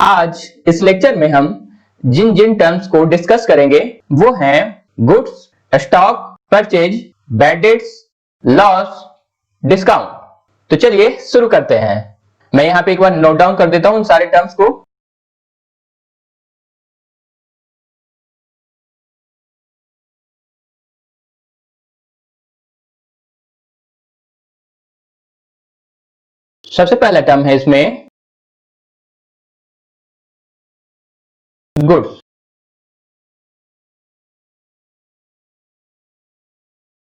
आज इस लेक्चर में हम जिन जिन टर्म्स को डिस्कस करेंगे वो हैं goods, stock, purchase, bad debts, loss, discount. तो चलिए शुरू करते हैं। मैं यहां पे एक बार नोट डाउन कर देता हूं उन सारे टर्म्स को। सबसे पहला टर्म है इसमें goods.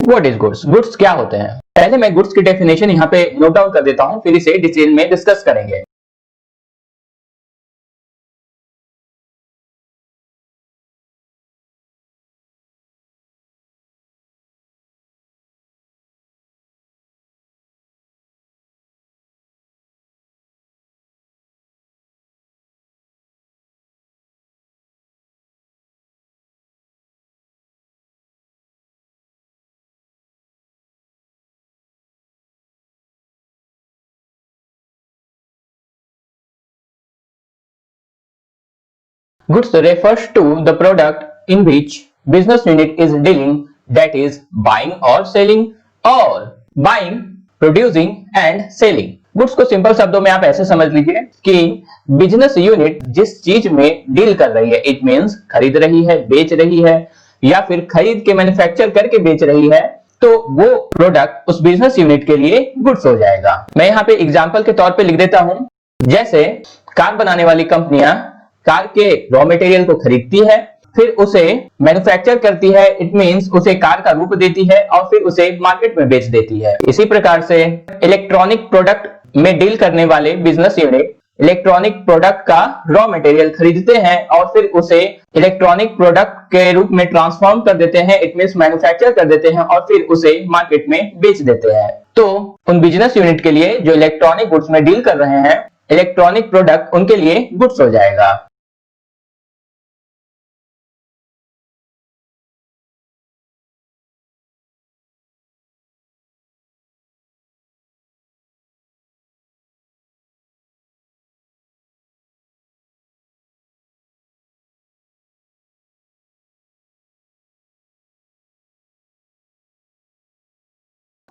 What is goods? Goods क्या होते हैं? पहले मैं गुड्स की डेफिनेशन यहां पे नोट डाउन कर देता हूं, फिर इसे डिटेल में डिस्कस करेंगे। Goods refers to the product in which business unit is dealing, that is buying or selling or buying, producing and selling. Goods को सिंपल शब्दों में आप ऐसे समझ लीजिए कि बिजनेस यूनिट जिस चीज में डील कर रही है, इट मींस खरीद रही है, बेच रही है या फिर खरीद के मैन्युफैक्चर करके बेच रही है, तो वो प्रोडक्ट उस बिजनेस यूनिट के लिए गुड्स हो जाएगा। मैं यहाँ पे एग्जांपल के तौर पे लिख देता हूं, जैसे कार बनाने वाली कंपनियां कार के रॉ मटेरियल को खरीदती है, फिर उसे मैन्युफैक्चर करती है, इट मींस उसे कार का रूप देती है और फिर उसे मार्केट में बेच देती है। इसी प्रकार से इलेक्ट्रॉनिक प्रोडक्ट में डील करने वाले बिजनेस यूनिट इलेक्ट्रॉनिक प्रोडक्ट का रॉ मटेरियल खरीदते हैं और फिर उसे इलेक्ट्रॉनिक प्रोडक्ट के रूप में ट्रांसफॉर्म कर देते हैं, इट मींस मैन्युफैक्चर कर देते हैं और फिर उसे मार्केट में बेच देते हैं। तो उन बिजनेस यूनिट के लिए जो इलेक्ट्रॉनिक गुड्स में डील कर रहे हैं, इलेक्ट्रॉनिक प्रोडक्ट उनके लिए गुड्स हो जाएगा।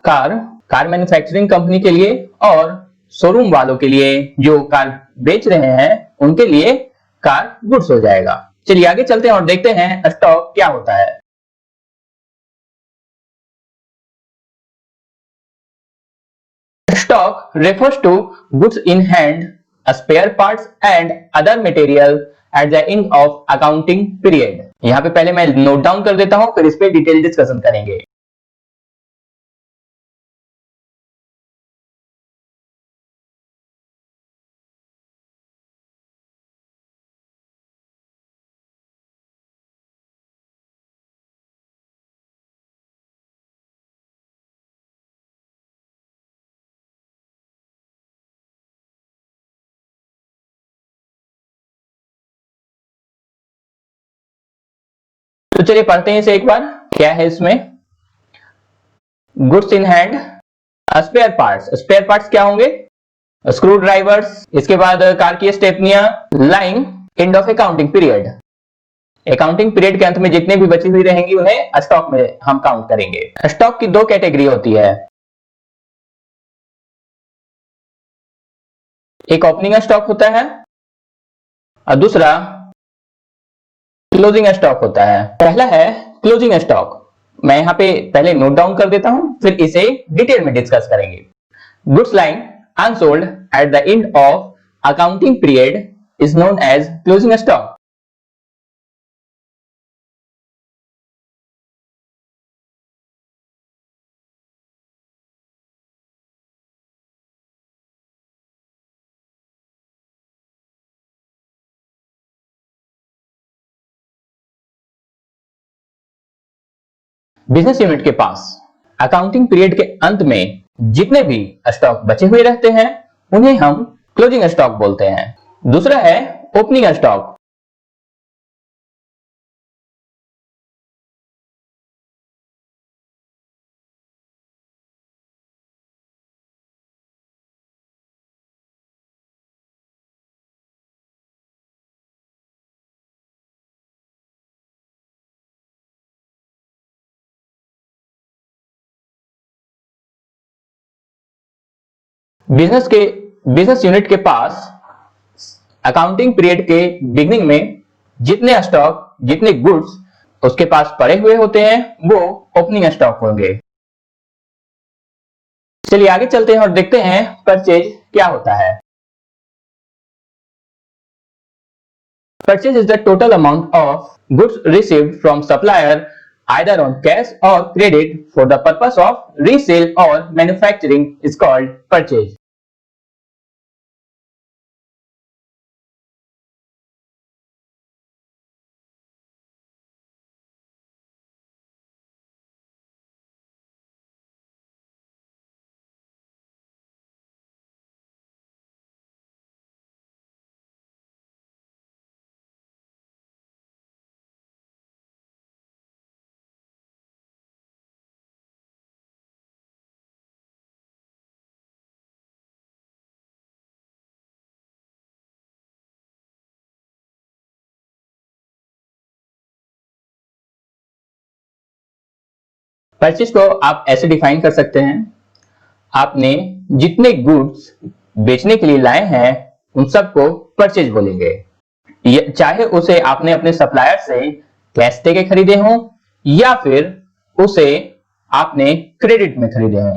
कार कार मैन्युफैक्चरिंग कंपनी के लिए और शोरूम वालों के लिए जो कार बेच रहे हैं उनके लिए कार गुड्स हो जाएगा। चलिए आगे चलते हैं और देखते हैं स्टॉक क्या होता है। Stock refers to goods in hand, spare parts and other material at the end of accounting period। यहाँ पे पहले मैं नोट डाउन कर देता हूं, फिर इस पे डिटेल डिस्कशन करेंगे। तो चलिए पढ़ते हैं इसे एक बार। क्या है इसमें? Goods in hand, spare parts. Spare parts क्या होंगे? स्क्रू ड्राइवर्स, इसके बाद कार की स्टेपनियां, line end of accounting period. Accounting period के अंत में जितने भी बची हुई रहेंगी उन्हें स्टॉक में हम काउंट करेंगे। स्टॉक की दो कैटेगरी होती है, एक ओपनिंग स्टॉक होता है और दूसरा क्लोजिंग स्टॉक होता है। पहला है क्लोजिंग स्टॉक। मैं यहां पे पहले नोट डाउन कर देता हूं, फिर इसे डिटेल में डिस्कस करेंगे। Goods lying unsold at the end of accounting period is known as closing stock. Business unit के पास अकाउंटिंग पीरियड के अंत में जितने भी स्टॉक बचे हुए रहते हैं उन्हें हम क्लोजिंग स्टॉक बोलते हैं। दूसरा है ओपनिंग स्टॉक। बिजनेस यूनिट के पास अकाउंटिंग पीरियड के बिगनिंग में जितने गुड्स उसके पास पड़े हुए होते हैं वो ओपनिंग स्टॉक होंगे। चलिए आगे चलते हैं और देखते हैं परचेज क्या होता है। Purchase is the total amount of goods received from supplier either on cash or credit for the purpose of resale or manufacturing is called purchase. Purchase को आप ऐसे डिफाइन कर सकते हैं, आपने जितने गुड्स बेचने के लिए लाए हैं उन सबको परचेज बोलेंगे। चाहे उसे आपने अपने सप्लायर से कैश दे के खरीदे हो या फिर उसे आपने क्रेडिट में खरीदे हो,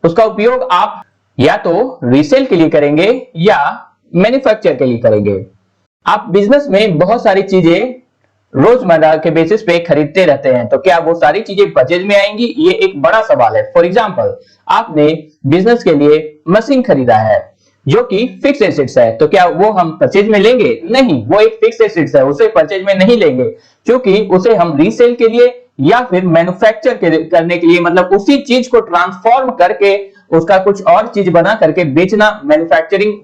उसका उपयोग आप या तो रीसेल के लिए करेंगे या मैन्युफैक्चर के लिए करेंगे। आप बिजनेस में बहुत सारी चीजें रोजमर्रा के बेसिस पे खरीदते रहते हैं, तो क्या वो सारी चीजें परचेज में आएंगी? ये एक बड़ा सवाल है। फॉर एग्जांपल, आपने बिजनेस के लिए मशीन खरीदा है जो कि फिक्स एसेट्स है, तो क्या वो हम परचेज में लेंगे? नहीं, वो एक फिक्स एसेट्स है, उसे परचेज में नहीं लेंगे, क्योंकि उसे हम रीसेल के लिए या फिर मैन्युफैक्चर करने के लिए, मतलब उसी चीज को ट्रांसफॉर्म करके उसका कुछ और चीज बना करके बेचना मैन्युफैक्चरिंग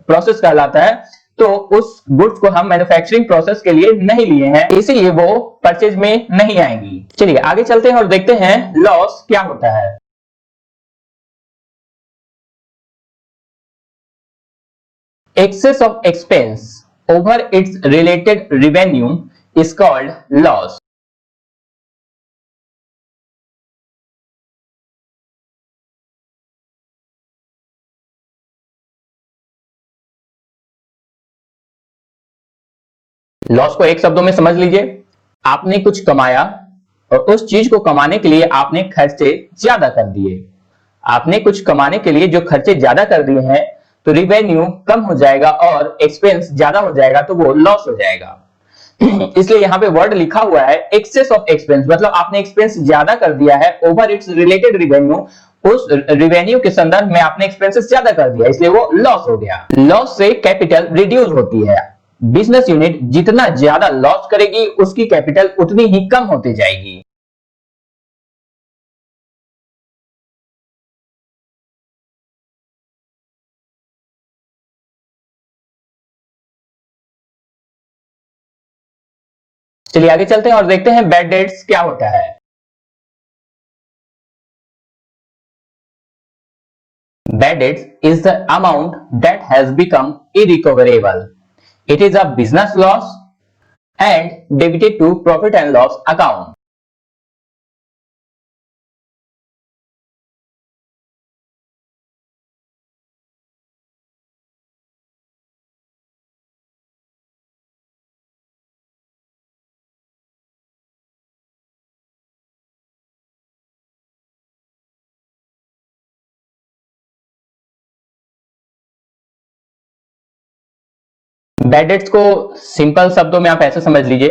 प्रोसेस कहलाता है। तो उस गुड्स को हम मैन्युफैक्चरिंग प्रोसेस के लिए नहीं लिए हैं, इसीलिए वो परचेज में नहीं आएंगी। चलिए आगे चलते हैं और देखते हैं लॉस क्या होता है। Excess of expense over its related revenue is called loss. Loss को एक शब्दों में समझ लीजिए, आपने कुछ कमाया और उस चीज को कमाने के लिए आपने खर्चे ज्यादा कर दिए। आपने कुछ कमाने के लिए जो खर्चे ज्यादा कर दिए हैं तो रिवेन्यू कम हो जाएगा और एक्सपेंस ज्यादा हो जाएगा, तो वो लॉस हो जाएगा। इसलिए यहाँ पे वर्ड लिखा हुआ है एक्सेस ऑफ एक्सपेंस, मतलब आपने एक्सपेंस ज्यादा कर दिया है, ओवर इट्स रिलेटेड रिवेन्यू, उस रिवेन्यू के संदर्भ में आपने एक्सपेंसेस ज्यादा कर दिया, इसलिए वो लॉस हो गया। लॉस से कैपिटल रिड्यूस होती है। बिजनेस यूनिट जितना ज्यादा लॉस करेगी उसकी कैपिटल उतनी ही कम होती जाएगी। चलिए आगे चलते हैं और देखते हैं बैड डेट्स क्या होता है। Bad debts is the amount that has become irrecoverable. It is a business loss and debited to profit and loss account. Bad debts को सिंपल शब्दों में आप ऐसे समझ लीजिए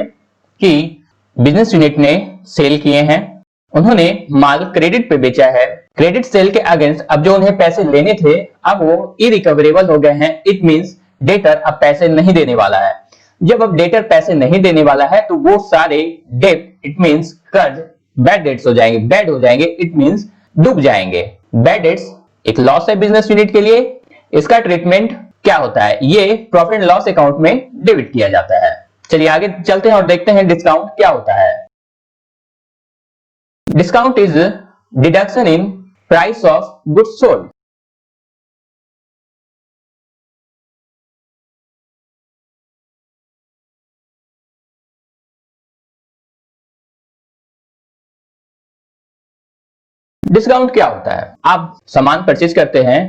कि बिजनेस यूनिट ने सेल किए हैं, उन्होंने माल क्रेडिट पे बेचा है, क्रेडिट सेल के अगेंस्ट अब जो उन्हें पैसे लेने थे अब वो इरिकवरेबल हो गए हैं। इट मींस डेटर अब पैसे नहीं देने वाला है। जब अब डेटर पैसे नहीं देने वाला है तो वो सारे डेट, इट मींस कर्ज, बैड डेट्स हो जाएंगे, बैड हो जाएंगे, इट मींस डूब जाएंगे। बैड डेट्स एक लॉस है बिजनेस यूनिट के लिए। इसका ट्रीटमेंट क्या होता है? ये प्रॉफिट एंड लॉस अकाउंट में डेबिट किया जाता है। चलिए आगे चलते हैं और देखते हैं डिस्काउंट क्या होता है। Discount is deduction in price of goods sold. Discount क्या होता है? आप सामान परचेज करते हैं,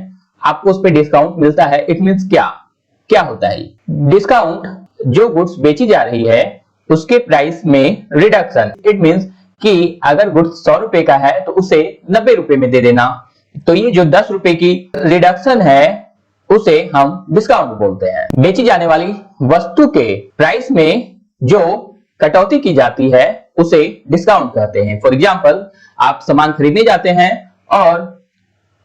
आपको उस पर डिस्काउंट मिलता है। इट मीन्स क्या क्या होता है? डिस्काउंट जो गुड्स बेची जा रही है उसके प्राइस में रिडक्शन। इट मीन्स कि अगर गुड्स 100 रुपए का है तो उसे 90 रुपए में दे देना। तो ये जो 10 रुपए की रिडक्शन है उसे हम डिस्काउंट बोलते हैं। बेची जाने वाली वस्तु के प्राइस में जो कटौती की जाती है उसे डिस्काउंट कहते हैं। फॉर एग्जाम्पल, आप सामान खरीदने जाते हैं और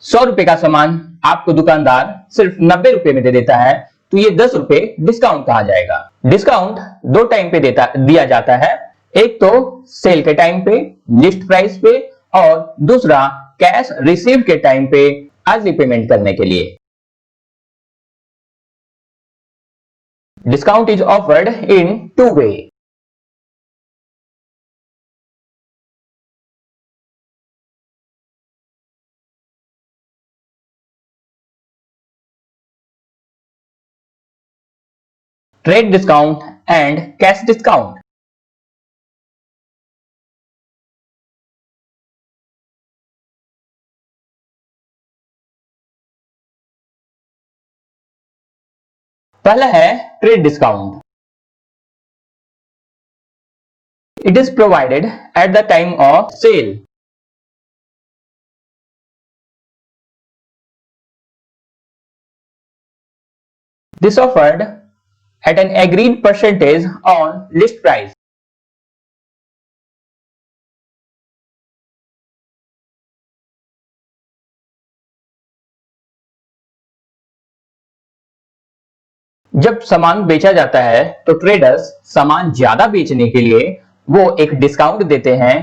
100 रुपए का सामान आपको दुकानदार सिर्फ 90 रुपए में दे देता है, तो ये 10 रुपए डिस्काउंट कहा जाएगा। डिस्काउंट दो टाइम पे दिया जाता है, एक तो सेल के टाइम पे लिस्ट प्राइस पे, और दूसरा कैश रिसीव के टाइम पे अर्ली पेमेंट करने के लिए। Discount is offered in two way. Trade discount and cash discount. पहला है trade discount. It is provided at the time of sale. This offered at an agreed percentage on list price. जब सामान बेचा जाता है तो ट्रेडर्स सामान ज्यादा बेचने के लिए वो एक डिस्काउंट देते हैं,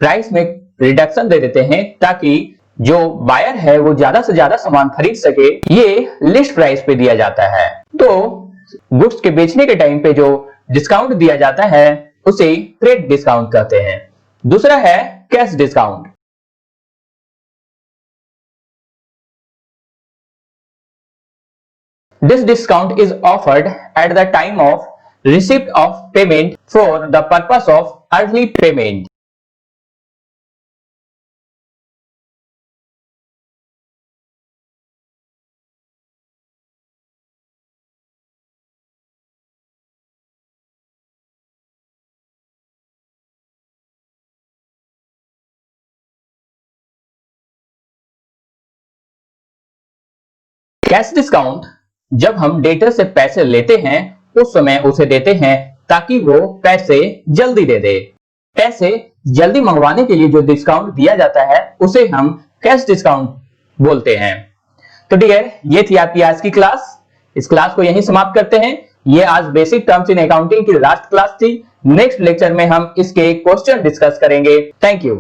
प्राइस में रिडक्शन दे देते हैं, ताकि जो बायर है वो ज्यादा से ज्यादा सामान खरीद सके। ये लिस्ट प्राइस पे दिया जाता है। तो गुड्स के बेचने के टाइम पे जो डिस्काउंट दिया जाता है उसे ट्रेड डिस्काउंट कहते हैं। दूसरा है cash discount. This discount is offered at the time of receipt of payment for the purpose of early payment. Cash discount जब हम डेटर से पैसे लेते हैं उस समय उसे देते हैं ताकि वो पैसे जल्दी दे दे। पैसे जल्दी मंगवाने के लिए जो डिस्काउंट दिया जाता है उसे हम कैश डिस्काउंट बोलते हैं। तो डियर, ये थी आपकी आज की क्लास। इस क्लास को यहीं समाप्त करते हैं। ये आज बेसिक टर्म्स इन अकाउंटिंग की लास्ट क्लास थी। नेक्स्ट लेक्चर में हम इसके क्वेश्चन डिस्कस करेंगे। Thank you.